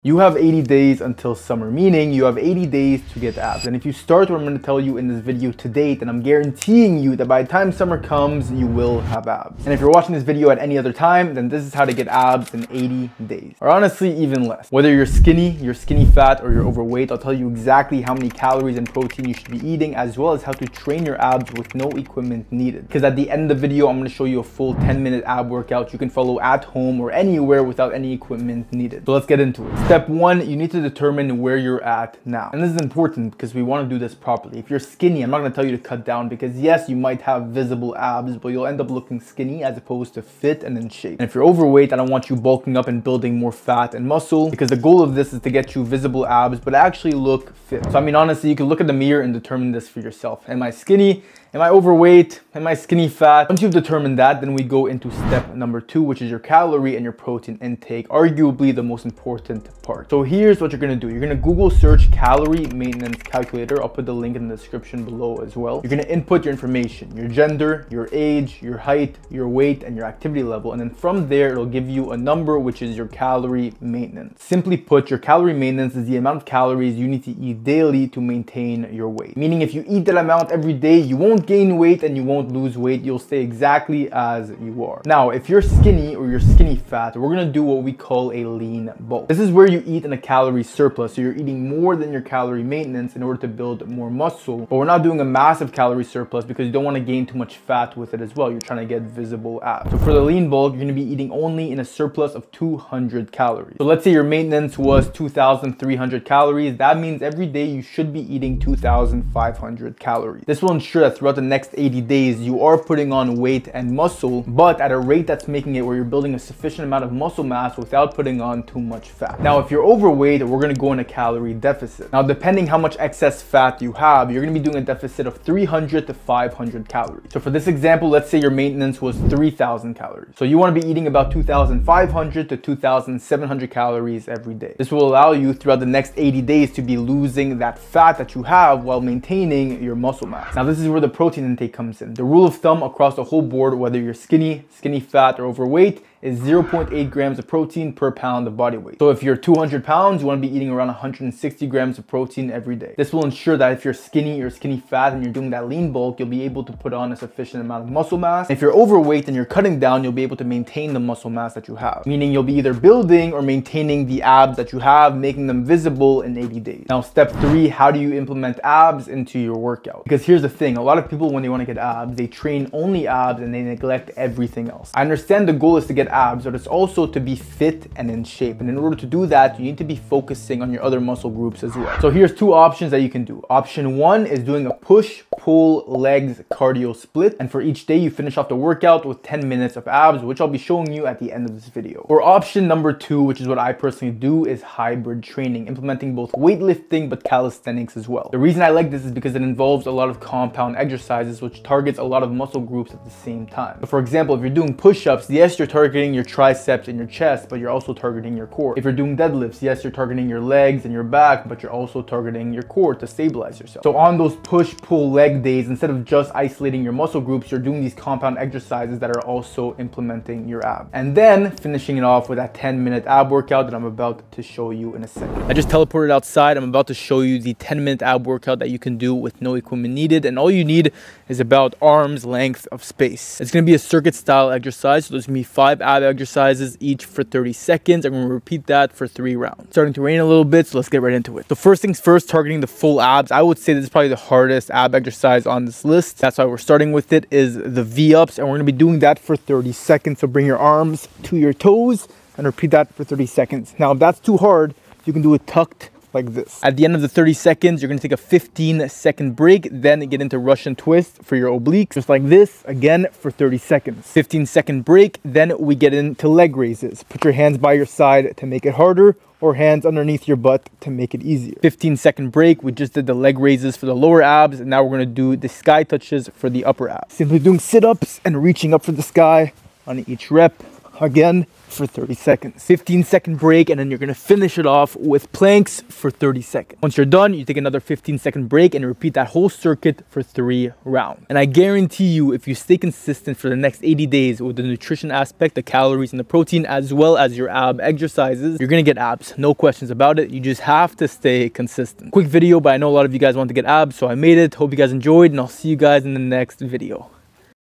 You have 80 days until summer, meaning you have 80 days to get abs. And if you start what I'm going to tell you in this video today, then I'm guaranteeing you that by the time summer comes, you will have abs. And if you're watching this video at any other time, then this is how to get abs in 80 days. Or honestly, even less. Whether you're skinny fat, or you're overweight, I'll tell you exactly how many calories and protein you should be eating, as well as how to train your abs with no equipment needed. Because at the end of the video, I'm going to show you a full 10-minute ab workout you can follow at home or anywhere without any equipment needed. So let's get into it. Step 1, you need to determine where you're at now. And this is important because we want to do this properly. If you're skinny, I'm not going to tell you to cut down because yes, you might have visible abs, but you'll end up looking skinny as opposed to fit and in shape. And if you're overweight, I don't want you bulking up and building more fat and muscle because the goal of this is to get you visible abs, but actually look fit. So I mean, honestly, you can look at the mirror and determine this for yourself. Am I skinny? Am I overweight? Am I skinny fat? Once you've determined that, then we go into step number 2, which is your calorie and your protein intake, arguably the most important part. So here's what you're gonna do. You're gonna Google search calorie maintenance calculator. I'll put the link in the description below as well. You're gonna input your information, your gender, your age, your height, your weight, and your activity level. And then from there, it'll give you a number, which is your calorie maintenance. Simply put, your calorie maintenance is the amount of calories you need to eat daily to maintain your weight. Meaning if you eat that amount every day, you won't gain weight and you won't lose weight. You'll stay exactly as you are. Now, if you're skinny or you're skinny fat, we're gonna do what we call a lean bulk. This is where you eat in a calorie surplus. So you're eating more than your calorie maintenance in order to build more muscle. But we're not doing a massive calorie surplus because you don't want to gain too much fat with it as well. You're trying to get visible abs. So for the lean bulk, you're gonna be eating only in a surplus of 200 calories. So let's say your maintenance was 2,300 calories. That means every day you should be eating 2,500 calories. This will ensure that throughout the next 80 days, you are putting on weight and muscle, but at a rate that's making it where you're building a sufficient amount of muscle mass without putting on too much fat. Now, if you're overweight, we're gonna go in a calorie deficit. Now, depending how much excess fat you have, you're gonna be doing a deficit of 300 to 500 calories. So for this example, let's say your maintenance was 3,000 calories. So you wanna be eating about 2,500 to 2,700 calories every day. This will allow you throughout the next 80 days to be losing that fat that you have while maintaining your muscle mass. Now, this is where the protein intake comes in. The rule of thumb across the whole board, whether you're skinny fat, or overweight, is 0.8 grams of protein per pound of body weight. So if you're 200 pounds, you want to be eating around 160 grams of protein every day. This will ensure that if you're skinny or skinny fat and you're doing that lean bulk, you'll be able to put on a sufficient amount of muscle mass. If you're overweight and you're cutting down, you'll be able to maintain the muscle mass that you have. Meaning you'll be either building or maintaining the abs that you have, making them visible in 80 days. Now, step 3, how do you implement abs into your workout? Because here's the thing, a lot of people, when they want to get abs, they train only abs and they neglect everything else. I understand the goal is to get abs, but it's also to be fit and in shape. And in order to do that, you need to be focusing on your other muscle groups as well. So here's 2 options that you can do. Option 1 is doing a push, pull, legs, cardio split. And for each day, you finish off the workout with 10 minutes of abs, which I'll be showing you at the end of this video. Or option number 2, which is what I personally do, is hybrid training, implementing both weightlifting but calisthenics as well. The reason I like this is because it involves a lot of compound exercises, which targets a lot of muscle groups at the same time. So for example, if you're doing push-ups, yes, you're targeting your triceps and your chest, but you're also targeting your core. If you're doing deadlifts, yes, you're targeting your legs and your back, but you're also targeting your core to stabilize yourself. So on those push, pull, leg days, instead of just isolating your muscle groups, you're doing these compound exercises that are also implementing your abs. And then finishing it off with that 10-minute ab workout that I'm about to show you in a second. I just teleported outside. I'm about to show you the 10-minute ab workout that you can do with no equipment needed. And all you need is about arm's length of space. It's gonna be a circuit style exercise. So there's gonna be 5 ab exercises, each for 30 seconds. I'm going to repeat that for 3 rounds. Starting to rain a little bit, so let's get right into it. So first things first, targeting the full abs. I would say this is probably the hardest ab exercise on this list. That's why we're starting with it, is the V-ups, and we're going to be doing that for 30 seconds. So bring your arms to your toes and repeat that for 30 seconds. Now, if that's too hard, you can do it tucked like this. At the end of the 30 seconds, you're going to take a 15-second break, then get into Russian twist for your obliques, just like this, again for 30 seconds. 15-second break, then we get into leg raises. Put your hands by your side to make it harder, or hands underneath your butt to make it easier. 15-second break, we just did the leg raises for the lower abs, and now we're going to do the sky touches for the upper abs. Simply doing sit-ups and reaching up for the sky on each rep. Again, for 30 seconds. 15-second break, and then you're gonna finish it off with planks for 30 seconds. Once you're done, you take another 15-second break and repeat that whole circuit for 3 rounds. And I guarantee you, if you stay consistent for the next 80 days with the nutrition aspect, the calories and the protein, as well as your ab exercises, you're gonna get abs. No questions about it. You just have to stay consistent. Quick video, but I know a lot of you guys want to get abs, so I made it. Hope you guys enjoyed, and I'll see you guys in the next video.